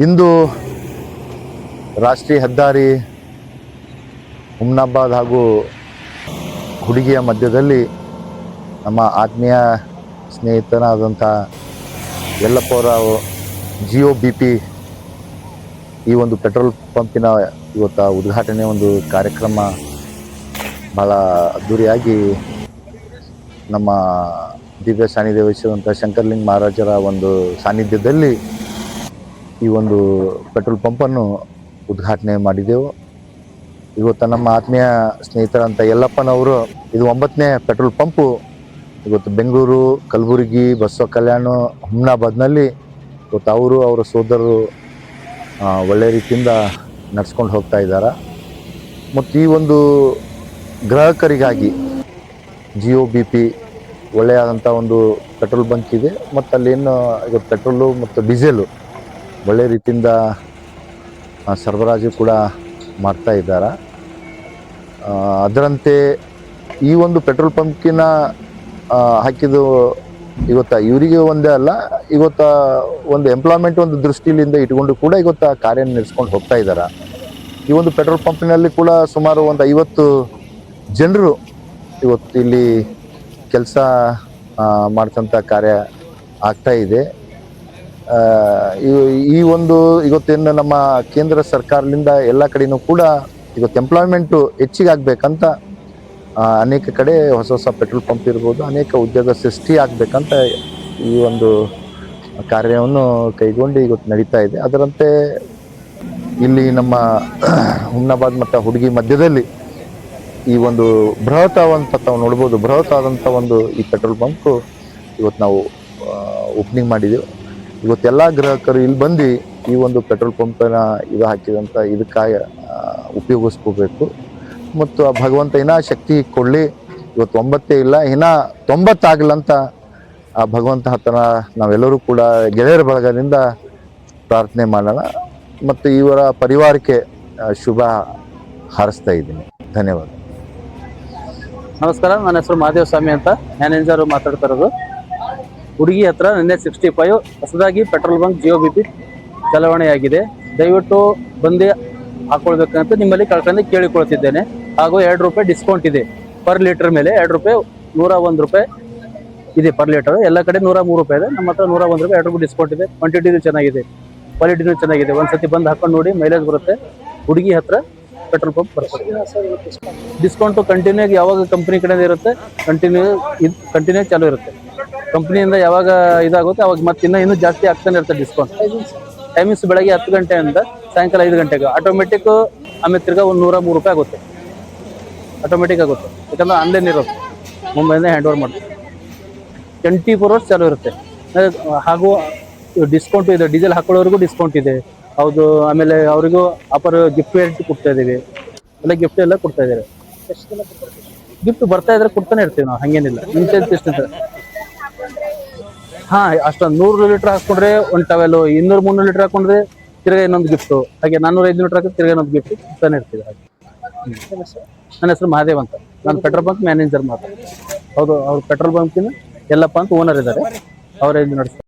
ಇಂದು ರಾಷ್ಟ್ರೀಯ ಹೆದ್ದಾರಿ ಹುಮ್ನಾಬಾದ್ ಹಾಗೂ ಹುಡುಗಿಯ ಮಧ್ಯದಲ್ಲಿ ನಮ್ಮ ಆತ್ಮೀಯ ಸ್ನೇಹಿತನಾದಂಥ ಯಲ್ಲಪ್ಪ ಅವರ GOBP ಈ ಒಂದು ಪೆಟ್ರೋಲ್ ಪಂಪಿನ ಇವತ್ತು ಉದ್ಘಾಟನೆ ಒಂದು ಕಾರ್ಯಕ್ರಮ ಭಾಳ ಅದ್ದೂರಿಯಾಗಿ ನಮ್ಮ ದಿವ್ಯ ಸಾನ್ನಿಧ್ಯ ವಹಿಸಿದಂಥ ಶಂಕರಲಿಂಗ ಮಹಾರಾಜರ ಒಂದು ಸಾನ್ನಿಧ್ಯದಲ್ಲಿ ಈ ಒಂದು ಪೆಟ್ರೋಲ್ ಪಂಪನ್ನು ಉದ್ಘಾಟನೆ ಮಾಡಿದೆವು. ಇವತ್ತು ನಮ್ಮ ಆತ್ಮೀಯ ಸ್ನೇಹಿತರಂತ ಯಲ್ಲಪ್ಪನವರು ಇದು 9ನೇ ಪೆಟ್ರೋಲ್ ಪಂಪು ಇವತ್ತು ಬೆಂಗಳೂರು, ಕಲಬುರಗಿ, ಬಸವ ಕಲ್ಯಾಣ, ಹುಮ್ನಾಬಾದ್ನಲ್ಲಿ ಇವತ್ತು ಅವರು ಅವರ ಸೋದರರು ಒಳ್ಳೆಯ ರೀತಿಯಿಂದ ನಡೆಸ್ಕೊಂಡು ಹೋಗ್ತಾ ಇದ್ದಾರೆ. ಮತ್ತು ಈ ಒಂದು ಗ್ರಾಹಕರಿಗಾಗಿ GOBP ಒಳ್ಳೆಯದಾದಂಥ ಒಂದು ಪೆಟ್ರೋಲ್ ಬಂಕ್ ಇದೆ. ಮತ್ತು ಅಲ್ಲೇನು ಇವತ್ತು ಪೆಟ್ರೋಲು ಮತ್ತು ಡೀಸೆಲು ಒಳ್ಳೆಯ ರೀತಿಯಿಂದ ಸರಬರಾಜು ಕೂಡ ಮಾಡ್ತಾ ಇದ್ದಾರೆ. ಅದರಂತೆ ಈ ಒಂದು ಪೆಟ್ರೋಲ್ ಪಂಪ್ಕಿನ ಹಾಕಿದ್ದು ಇವತ್ತು ಇವರಿಗೆ ಒಂದೇ ಅಲ್ಲ, ಇವತ್ತು ಒಂದು ಎಂಪ್ಲಾಯ್ಮೆಂಟ್ ಒಂದು ದೃಷ್ಟಿಯಿಂದ ಇಟ್ಕೊಂಡು ಕೂಡ ಇವತ್ತು ಕಾರ್ಯ ನಡೆಸ್ಕೊಂಡು ಹೋಗ್ತಾ ಇದ್ದಾರೆ. ಈ ಒಂದು ಪೆಟ್ರೋಲ್ ಪಂಪಿನಲ್ಲಿ ಕೂಡ ಸುಮಾರು ಒಂದು 50 ಜನರು ಇವತ್ತು ಇಲ್ಲಿ ಕೆಲಸ ಮಾಡ್ತಂಥ ಕಾರ್ಯ ಆಗ್ತಾ ಇದೆ. ಈ ಒಂದು ಇವತ್ತೇನು ನಮ್ಮ ಕೇಂದ್ರ ಸರ್ಕಾರದಿಂದ ಎಲ್ಲ ಕಡೆಯೂ ಕೂಡ ಇವತ್ತು ಎಂಪ್ಲಾಯ್ಮೆಂಟು ಹೆಚ್ಚಿಗೆ ಆಗಬೇಕಂತ ಅನೇಕ ಕಡೆ ಹೊಸ ಹೊಸ ಪೆಟ್ರೋಲ್ ಪಂಪ್ ಇರ್ಬೋದು, ಅನೇಕ ಉದ್ಯೋಗ ಸೃಷ್ಟಿ ಆಗಬೇಕಂತ ಈ ಒಂದು ಕಾರ್ಯವನ್ನು ಕೈಗೊಂಡು ಇವತ್ತು ನಡೀತಾ ಇದೆ. ಅದರಂತೆ ಇಲ್ಲಿ ನಮ್ಮ ಹುಮ್ನಾಬಾದ್ ಮತ್ತು ಹುಡುಗಿ ಮಧ್ಯದಲ್ಲಿ ಈ ಒಂದು ಬೃಹತ್ತಾದಂಥ ತಾವು ನೋಡ್ಬೋದು, ಬೃಹತ್ತಾದಂಥ ಒಂದು ಈ ಪೆಟ್ರೋಲ್ ಬಂಕು ಇವತ್ತು ನಾವು ಓಪನಿಂಗ್ ಮಾಡಿದೆವು. ಇವತ್ತೆಲ್ಲ ಗ್ರಾಹಕರು ಇಲ್ಲಿ ಬಂದು ಈ ಒಂದು ಪೆಟ್ರೋಲ್ ಪಂಪಿನ ಇದು ಹಾಕಿದಂಥ ಇದಕ್ಕಾಗಿ ಉಪಯೋಗಿಸ್ಕೋಬೇಕು. ಮತ್ತು ಆ ಭಗವಂತ ಇನ್ನೂ ಶಕ್ತಿ ಕೊಡಲಿ. ಇವತ್ತು 9 ಇಲ್ಲ, ಇನ್ನೂ 90 ಆಗಲಂತ ಆ ಭಗವಂತ ಹತ್ತಿರ ನಾವೆಲ್ಲರೂ ಕೂಡ ಗೆಳೆಯರ ಬಳಗದಿಂದ ಪ್ರಾರ್ಥನೆ ಮಾಡೋಣ. ಮತ್ತು ಇವರ ಪರಿವಾರಕ್ಕೆ ಶುಭ ಹಾರೈಸ್ತಾ ಇದ್ದೀನಿ. ಧನ್ಯವಾದ. ನಮಸ್ಕಾರ, ನನ್ನ ಹೆಸರು ಮಹಾದೇವ ಸ್ವಾಮಿ ಅಂತ, ಮ್ಯಾನೇಜರು ಮಾತಾಡ್ತಾ ಇರೋದು. ಹುಡುಗಿ ಹತ್ರ ನಿನ್ನೆ 65 ಹೊಸದಾಗಿ ಪೆಟ್ರೋಲ್ ಬಂಕ್ GOBP ಚಲಾವಣೆಯಾಗಿದೆ. ದಯವಿಟ್ಟು ಬಂದು ಹಾಕೊಳ್ಬೇಕಂತ ನಿಮ್ಮಲ್ಲಿ ಕಳ್ಕೊಂಡು ಕೇಳಿಕೊಳ್ತಿದ್ದೇನೆ. ಹಾಗೂ ₹2 ಡಿಸ್ಕೌಂಟ್ ಇದೆ ಪರ್ ಲೀಟರ್ ಮೇಲೆ. ₹2 ₹101 ಇದೆ ಪರ್ ಲೀಟರ್. ಎಲ್ಲ ಕಡೆ ₹103 ಇದೆ, ನಮ್ಮ ಹತ್ರ ₹101 ₹2 ಡಿಸ್ಕೌಂಟ್ ಇದೆ. ಕ್ವಾಂಟಿಟಿನೂ ಚೆನ್ನಾಗಿದೆ, ಕ್ವಾಲಿಟಿನೂ ಚೆನ್ನಾಗಿದೆ. ಒಂದ್ಸತಿ ಬಂದು ಹಾಕೊಂಡು ನೋಡಿ, ಮೈಲೇಜ್ ಬರುತ್ತೆ. ಹುಡುಗಿ ಹತ್ರ ಪೆಟ್ರೋಲ್ ಪಂಪ್ ಬರ್ತದೆ. ಡಿಸ್ಕೌಂಟು ಕಂಟಿನ್ಯೂ ಯಾವಾಗ ಕಂಪ್ನಿ ಕಡೆಯಿಂದ ಇರುತ್ತೆ, ಕಂಟಿನ್ಯೂ ಚಾಲೂ ಇರುತ್ತೆ. ಕಂಪ್ನಿಯಿಂದ ಯಾವಾಗ ಇದಾಗುತ್ತೆ ಅವಾಗ ಮತ್ತೆ ಇನ್ನೂ ಜಾಸ್ತಿ ಆಗ್ತಾನೆ ಇರುತ್ತೆ ಡಿಸ್ಕೌಂಟ್. ಟೈಮಿಂಗ್ಸ್ ಬೆಳಗ್ಗೆ 10 ಗಂಟೆಯಿಂದ ಸಾಯಂಕಾಲ 5 ಗಂಟೆಗೆ ಆಟೋಮೆಟಿಕ್. ಆಮೇಲೆ ತಿರ್ಗಾ ಒಂದು ₹103 ಆಗುತ್ತೆ, ಆಟೋಮೆಟಿಕ್ ಆಗುತ್ತೆ. ಯಾಕಂದ್ರೆ ಆನ್ಲೈನ್ ಇರುತ್ತೆ, ಮುಂಬೈಯಿಂದ ಹ್ಯಾಂಡ್ ಓವರ್ ಮಾಡ್ತೀವಿ. 24 hours ಚಾಲೂ ಇರುತ್ತೆ. ಹಾಗೂ ಡಿಸ್ಕೌಂಟ್ ಇದೆ, ಡೀಸೆಲ್ ಹಾಕೊಳ್ಳೋರಿಗೂ ಡಿಸ್ಕೌಂಟ್ ಇದೆ. ಹೌದು. ಆಮೇಲೆ ಅವರಿಗೂ ಆಫರ್ ಗಿಫ್ಟ್ ಕೊಡ್ತಾ ಇದ್ದೀವಿ. ಎಲ್ಲ ಗಿಫ್ಟ್ ಎಲ್ಲ ಕೊಡ್ತಾ ಇದ್ದಾರೆ. ಗಿಫ್ಟ್ ಬರ್ತಾ ಇದ್ರೆ ಕೊಡ್ತಾನೆ ಇರ್ತೀವಿ ನಾವು, ಹಂಗೇನಿಲ್ಲ. ಇಂತಿಂತ ಅಷ್ಟೊಂದು 100 ಲೀಟರ್ ಹಾಕೊಂಡ್ರೆ ಒಂದು ಟವೆಲು, 200-300 ಲೀಟರ್ ಹಾಕೊಂಡ್ರೆ ತಿರ್ಗಾ ಇನ್ನೊಂದು ಗಿಫ್ಟು, ಹಾಗೆ 400-500 ಲೀಟರ್ ಹಾಕಿದ್ರೆ ತಿರ್ಗಾ ಇನ್ನೊಂದು ಗಿಫ್ಟ್ ಕೊಡ್ತಾನೆ ಇರ್ತೀವಿ. ಹಾಗೆ ನನ್ನ ಹೆಸರು ಮಹಾದೇವ್ ಅಂತ, ನಾನು ಪೆಟ್ರೋಲ್ ಬಂಕ್ ಮ್ಯಾನೇಜರ್ ಮಾತ್ರ. ಹೌದು, ಅವ್ರು ಪೆಟ್ರೋಲ್ ಬಂಕಿನ ಯಲ್ಲಪ್ಪ ಅಂತ ಓನರ್ ಇದ್ದಾರೆ, ಅವರೇ ನಡೆಸ್ತಾರೆ.